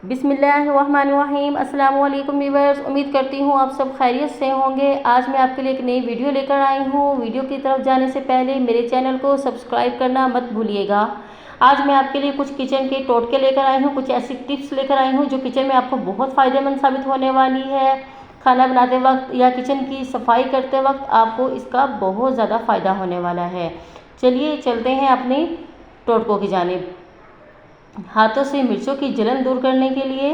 बिस्मिल्लाहिर्रहमानिर्रहीम। अस्सलाम वालेकुम व्यूअर्स, उम्मीद करती हूँ आप सब खैरियत से होंगे। आज मैं आपके लिए एक नई वीडियो लेकर आई हूँ। वीडियो की तरफ जाने से पहले मेरे चैनल को सब्सक्राइब करना मत भूलिएगा। आज मैं आपके लिए कुछ किचन के टोटके लेकर आई हूँ, कुछ ऐसी टिप्स लेकर आई हूँ जो किचन में आपको बहुत फ़ायदेमंद साबित होने वाली है। खाना बनाते वक्त या किचन की सफाई करते वक्त आपको इसका बहुत ज़्यादा फ़ायदा होने वाला है। चलिए चलते हैं अपने टोटकों की जानिब। हाथों से मिर्चों की जलन दूर करने के लिए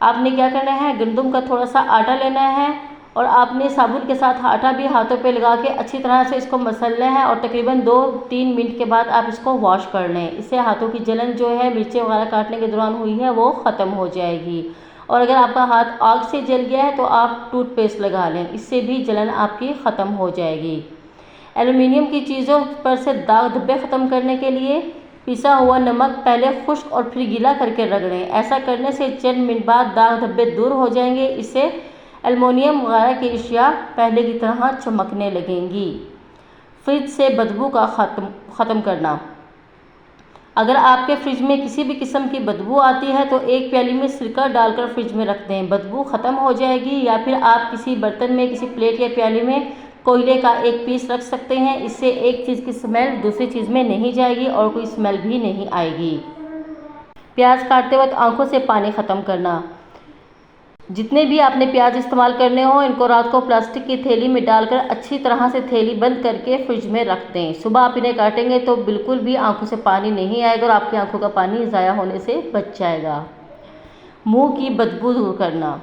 आपने क्या करना है, गंदम का थोड़ा सा आटा लेना है और आपने साबुन के साथ आटा भी हाथों पे लगा के अच्छी तरह से इसको मसलना है और तकरीबन 2-3 मिनट के बाद आप इसको वॉश कर लें। इससे हाथों की जलन जो है मिर्चें वगैरह काटने के दौरान हुई है वो ख़त्म हो जाएगी। और अगर आपका हाथ आग से जल गया है तो आप टूथपेस्ट लगा लें, इससे भी जलन आपकी ख़त्म हो जाएगी। एल्युमिनियम की चीज़ों पर से दाग धब्बे ख़त्म करने के लिए पिसा हुआ नमक पहले खुश्क और फिर गीला करके रगड़ें। ऐसा करने से चंद मिनट बाद दाग धब्बे दूर हो जाएंगे। इससे एल्युमिनियम वगैरह की अशिया पहले की तरह चमकने लगेंगी। फ्रिज से बदबू का ख़त्म करना। अगर आपके फ्रिज में किसी भी किस्म की बदबू आती है तो एक प्याली में सिरका डालकर फ्रिज में रख दें, बदबू ख़त्म हो जाएगी। या फिर आप किसी बर्तन में, किसी प्लेट या प्याली में कोयले का एक पीस रख सकते हैं। इससे एक चीज़ की स्मेल दूसरी चीज़ में नहीं जाएगी और कोई स्मेल भी नहीं आएगी। प्याज काटते वक्त आंखों से पानी ख़त्म करना। जितने भी आपने प्याज इस्तेमाल करने हो इनको रात को प्लास्टिक की थैली में डालकर अच्छी तरह से थैली बंद करके फ्रिज में रख दें। सुबह आप इन्हें काटेंगे तो बिल्कुल भी आंखों से पानी नहीं आएगा और आपकी आंखों का पानी ज़ाया होने से बच जाएगा। मुंह की बदबू दूर करना।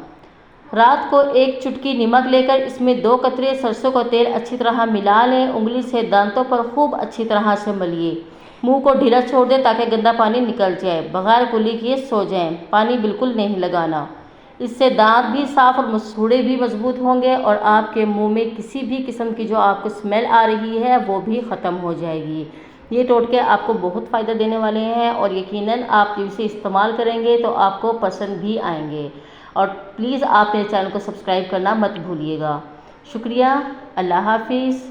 रात को एक चुटकी नमक लेकर इसमें 2 कतरे सरसों का तेल अच्छी तरह मिला लें। उंगली से दांतों पर खूब अच्छी तरह से मलिए। मुंह को ढीला छोड़ दें ताकि गंदा पानी निकल जाए। बगैर कुल्ली किए सो जाएं, पानी बिल्कुल नहीं लगाना। इससे दांत भी साफ और मसूड़े भी मजबूत होंगे और आपके मुंह में किसी भी किस्म की जो आपको स्मेल आ रही है वो भी ख़त्म हो जाएगी। ये टोटके आपको बहुत फ़ायदा देने वाले हैं और यकीनन आप जब इसे इस्तेमाल करेंगे तो आपको पसंद भी आएंगे। और प्लीज़ आप मेरे चैनल को सब्सक्राइब करना मत भूलिएगा। शुक्रिया। अल्लाह हाफिज़।